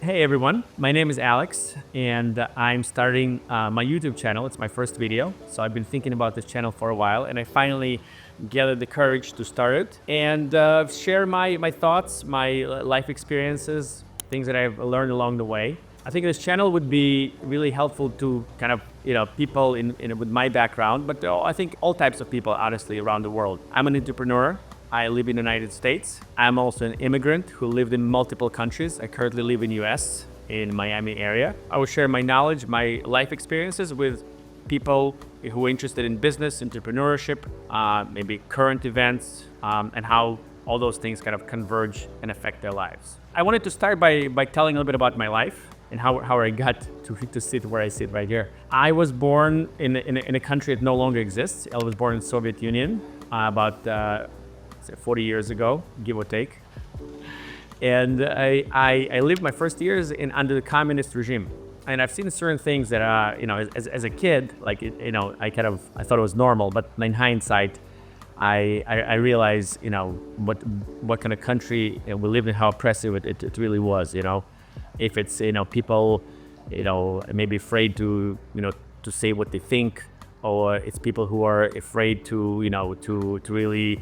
Hey everyone, my name is Alex and I'm starting my YouTube channel. It's my first video. So I've been thinking about this channel for a while and I finally gathered the courage to start it and share my thoughts, my life experiences, things that I've learned along the way. I think this channel would be really helpful to kind of, people with my background, but I think all types of people, honestly, around the world. I'm an entrepreneur. I live in the United States. I'm also an immigrant who lived in multiple countries. I currently live in US, in Miami area. I will share my knowledge, my life experiences with people who are interested in business, entrepreneurship, maybe current events, and how all those things kind of converge and affect their lives. I wanted to start by telling a little bit about my life and how I got to sit where I sit right here. I was born in a country that no longer exists. I was born in the Soviet Union about 40 years ago, give or take. And I lived my first years under the communist regime. And I've seen certain things that, as a kid, like, I thought it was normal, but in hindsight, I realized, what kind of country we lived in, how oppressive it really was, If it's, people, maybe afraid to say what they think, or it's people who are afraid to really,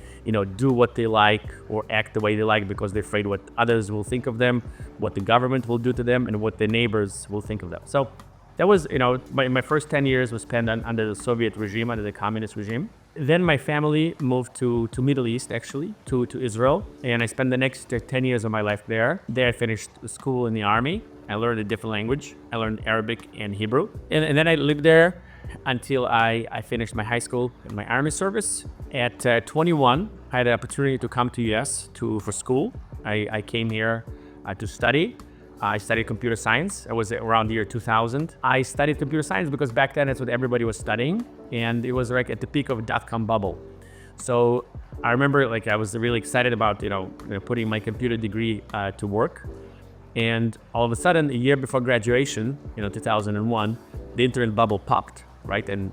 do what they like or act the way they like because they're afraid what others will think of them, what the government will do to them, and what their neighbors will think of them. So that was, my first 10 years was spent under the Soviet regime, under the communist regime. Then my family moved to Middle East, actually, to Israel. And I spent the next 10 years of my life there. There I finished school in the army. I learned a different language. I learned Arabic and Hebrew. And then I lived there until I finished my high school and my army service. At 21, I had the opportunity to come to US for school. I came here to study. I studied computer science. It was around the year 2000. I studied computer science because back then that's what everybody was studying. And it was like at the peak of a dot-com bubble. So I remember I was really excited about, putting my computer degree to work. And all of a sudden, a year before graduation, 2001, the internet bubble popped, right? And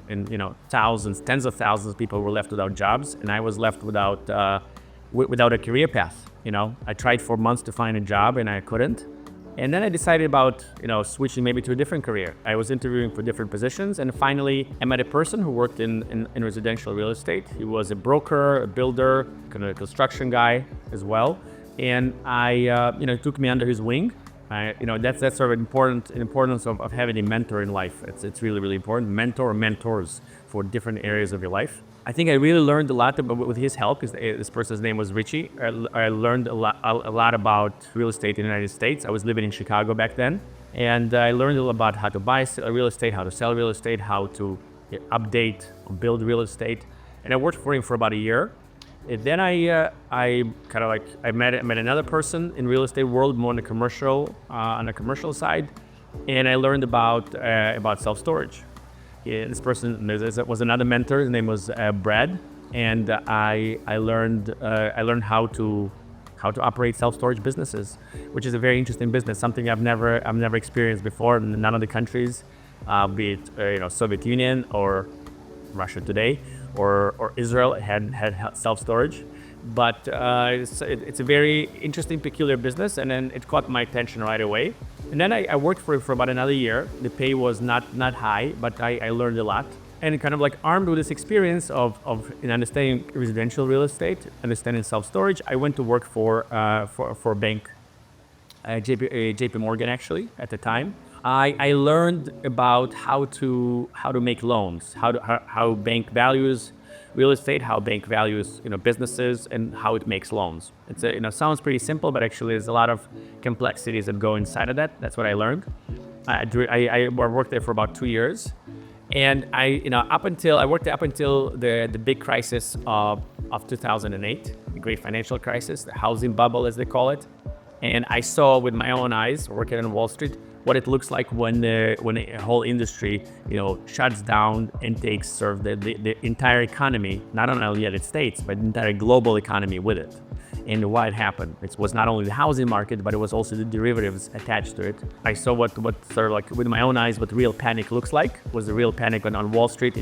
thousands, tens of thousands of people were left without jobs. And I was left without a career path. I tried for months to find a job and I couldn't. And then I decided about, switching maybe to a different career. I was interviewing for different positions, and finally I met a person who worked in residential real estate. He was a broker, a builder, kind of a construction guy as well. And it took me under his wing. That's sort of importance of having a mentor in life. It's really, really important. Mentor or mentors for different areas of your life. I think I really learned a lot with his help, because this person's name was Richie. I learned a lot about real estate in the United States. I was living in Chicago back then. And I learned a lot about how to buy real estate, how to sell real estate, how to update, build real estate. And I worked for him for about a year. And then I met another person in real estate world, more on the commercial side. And I learned about self-storage. This person was another mentor. His name was Brad, and I learned how to operate self-storage businesses, which is a very interesting business. Something I've never experienced before in none of the countries, be it Soviet Union or Russia today, or Israel had self-storage. But it's a very interesting, peculiar business, and then it caught my attention right away. And then I worked for it for about another year. The pay was not high, but I learned a lot. And kind of armed with this experience of understanding residential real estate, understanding self-storage, I went to work for a bank, JP Morgan actually at the time. I learned about how to make loans, how bank values real estate, how bank values businesses, and how it makes loans. It's sounds pretty simple, but actually there's a lot of complexities that go inside of that. That's what I learned. I worked there for about 2 years, and I worked there up until the big crisis of 2008, the great financial crisis, the housing bubble as they call it. And I saw with my own eyes, working on Wall Street, what it looks like when a whole industry, shuts down and takes the entire economy, not only the United States, but the entire global economy with it. And why it happened. It was not only the housing market, but it was also the derivatives attached to it. I saw what sort of with my own eyes, what real panic looks like. It was the real panic on Wall Street.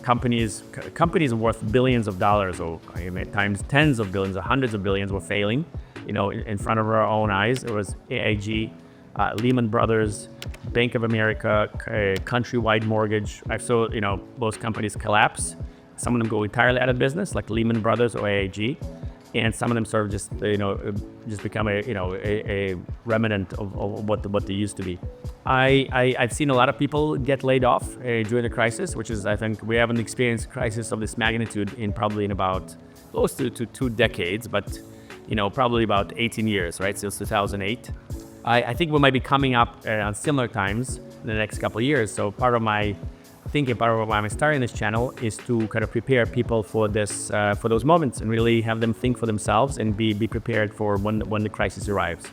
Companies worth billions of dollars, or at times tens of billions or hundreds of billions were failing. In front of our own eyes. It was AIG, Lehman Brothers, Bank of America, Countrywide Mortgage. I've saw those companies collapse. Some of them go entirely out of business, like Lehman Brothers or AIG, and some of them sort of just become a remnant of what they used to be. I've seen a lot of people get laid off during the crisis, which is, I think, we haven't experienced a crisis of this magnitude in about close to 2 decades, but probably about 18 years, right? Since 2008. I think we might be coming up on similar times in the next couple of years. So part of my thinking, part of why I'm starting this channel is to kind of prepare people for this, for those moments, and really have them think for themselves and be prepared for when the crisis arrives.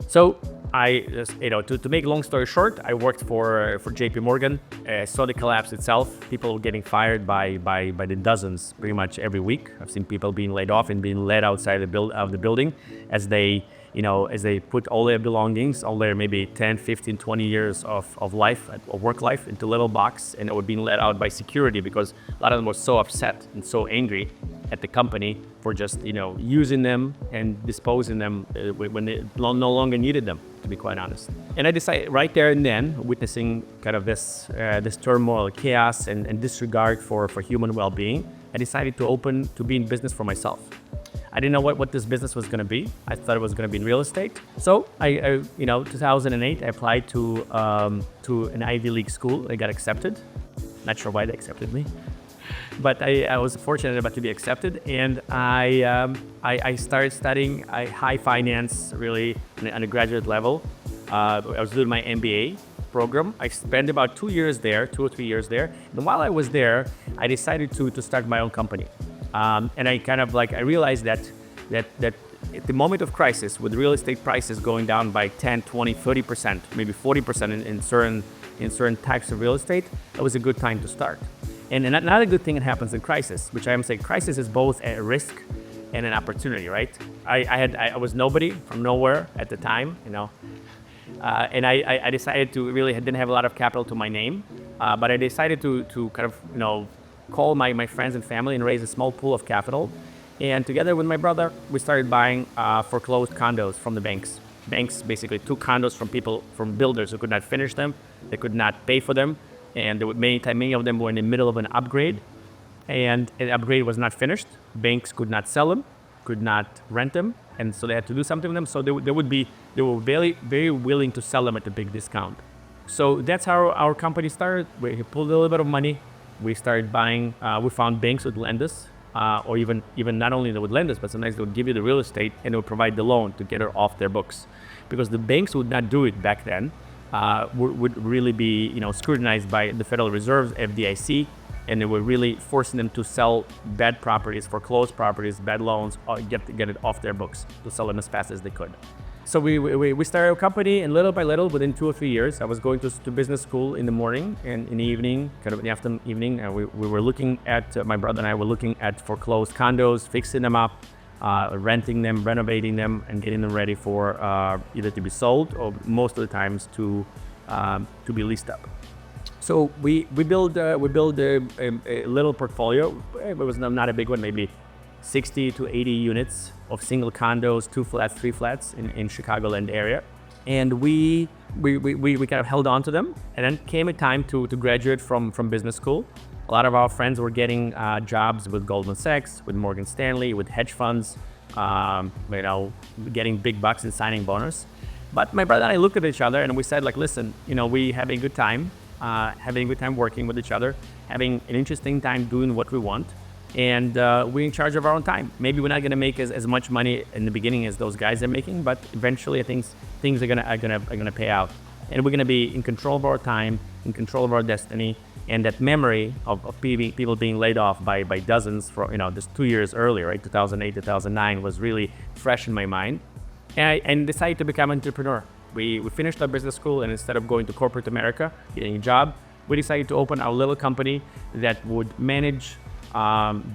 So to make a long story short, I worked for JP Morgan, saw the collapse itself, people getting fired by the dozens pretty much every week. I've seen people being laid off and being led outside of the building as they put all their belongings, all their maybe 10, 15, 20 years of life, of work life, into a little box, and it were being let out by security because a lot of them were so upset and so angry at the company for just using them and disposing them when they no longer needed them, to be quite honest. And I decided right there and then, witnessing kind of this turmoil, chaos, and disregard for human well-being, I decided to be in business for myself. I didn't know what this business was going to be. I thought it was going to be in real estate. So I 2008, I applied to an Ivy League school. I got accepted. Not sure why they accepted me, but I was fortunate enough to be accepted, and I started studying high finance, really, on a graduate level. I was doing my MBA program. I spent about 2 or 3 years there. And while I was there, I decided to start my own company. And I realized that at the moment of crisis, with real estate prices going down by 10, 20, 30%, maybe 40% in certain types of real estate, it was a good time to start. And another good thing that happens in crisis, which I am saying, crisis is both a risk and an opportunity, right? I was nobody from nowhere at the time, and I decided to really didn't have a lot of capital to my name, but I decided to kind of call my friends and family and raise a small pool of capital. And together with my brother, we started buying foreclosed condos from the banks. Banks basically took condos from builders who could not finish them, they could not pay for them, and many of them were in the middle of an upgrade, and an upgrade was not finished. Banks could not sell them, could not rent them, and so they had to do something with them. So they were very, very willing to sell them at a big discount. So that's how our company started. We pulled a little bit of money. We started buying, we found banks would lend us, or even not only they would lend us, but sometimes they would give you the real estate and they would provide the loan to get it off their books. Because the banks would not do it back then, would really be scrutinized by the Federal Reserve, FDIC, and they were really forcing them to sell bad properties, foreclosed properties, bad loans, or get it off their books, to sell them as fast as they could. So we started a company, and little by little, within 2 or 3 years, I was going to business school in the morning, and in the evening, kind of in the afternoon, evening, we were looking at, my brother and I were looking at foreclosed condos, fixing them up, renting them, renovating them, and getting them ready for either to be sold or most of the times to be leased up. So we build a little portfolio. It was not a big one, maybe 60 to 80 units of single condos, 2 flats, 3 flats in Chicagoland area. And we kind of held on to them. And then came a time to graduate from business school. A lot of our friends were getting jobs with Goldman Sachs, with Morgan Stanley, with hedge funds, getting big bucks and signing bonus. But my brother and I looked at each other and we said, listen, we have a good time, working with each other, having an interesting time doing what we want. And we're in charge of our own time. Maybe we're not going to make as much money in the beginning as those guys are making, but eventually I think things are gonna pay out. And we're going to be in control of our time, in control of our destiny. And that memory of people being laid off by dozens for just 2 years earlier, right, 2008, 2009, was really fresh in my mind. And decided to become an entrepreneur. We finished our business school, and instead of going to corporate America, getting a job, we decided to open our little company that would manage,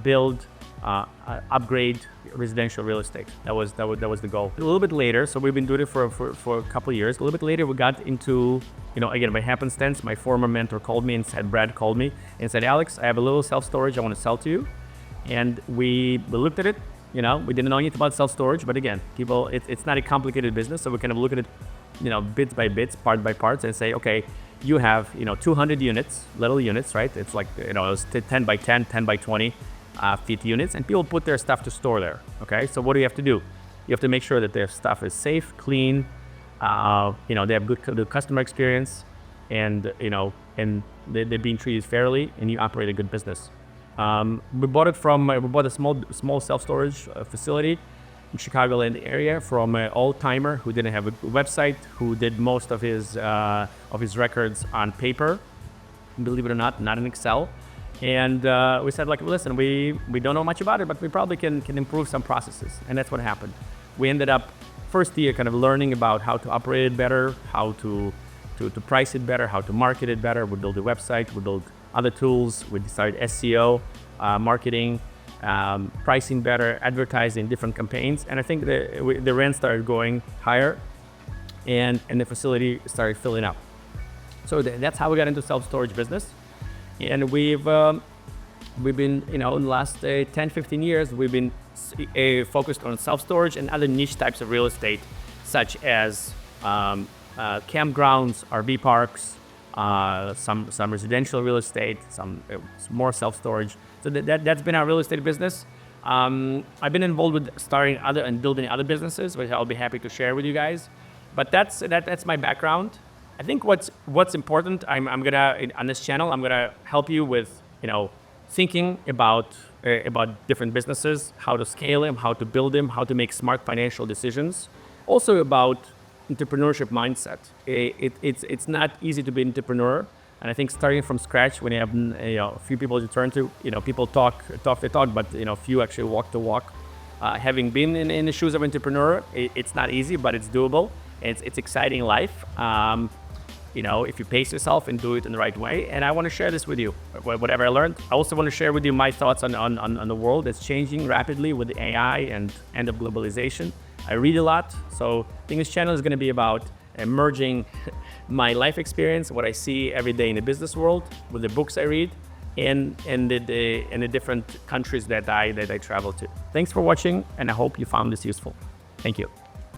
build, upgrade residential real estate. That was the goal. A little bit later, so we've been doing it for a couple of years. A little bit later, we got into, again, by happenstance, my former mentor called me and said, Brad called me and said, Alex, I have a little self-storage I want to sell to you. And we looked at it. We didn't know anything about self-storage, but again, it's not a complicated business, so we kind of look at it bits by bits, part by parts, and say, okay, you have 200 units, little units, right? It's like it's 10 by 10, 10 by 20 feet units, and people put their stuff to store there. Okay, so what do you have to do? You have to make sure that their stuff is safe, clean, they have good customer experience, and they're being treated fairly, and you operate a good business. We bought a small self-storage facility in Chicagoland area from an old-timer who didn't have a website, who did most of his records on paper, believe it or not in Excel. And we said, like, listen, we don't know much about it, but we probably can improve some processes. And that's what happened. We ended up first year kind of learning about how to operate it better, how to price it better, how to market it better. We built a website, we built other tools, we decided SEO, marketing, pricing better, advertising, different campaigns. And I think the rent started going higher, and the facility started filling up. So that's how we got into self-storage business. And we've been, in the last 10, 15 years, we've been focused on self-storage and other niche types of real estate, such as campgrounds, RV parks, some residential real estate, some more self-storage. So that's been our real estate business. I've been involved with starting other and building other businesses, which I'll be happy to share with you guys. But that's my background. I think what's important, I'm gonna, on this channel, I'm gonna help you with thinking about different businesses, how to scale them, how to build them, how to make smart financial decisions. Also about entrepreneurship mindset. It's not easy to be an entrepreneur, and I think starting from scratch, when you have a few people to turn to, people talk the talk, but few actually walk the walk. Having been in the shoes of an entrepreneur, it's not easy, but it's doable. It's exciting life. If you pace yourself and do it in the right way. And I want to share this with you, whatever I learned. I also want to share with you my thoughts on the world that's changing rapidly with the AI and end of globalization. I read a lot, so I think this channel is going to be about merging my life experience, what I see every day in the business world, with the books I read, and the different countries that I travel to. Thanks for watching, and I hope you found this useful. Thank you.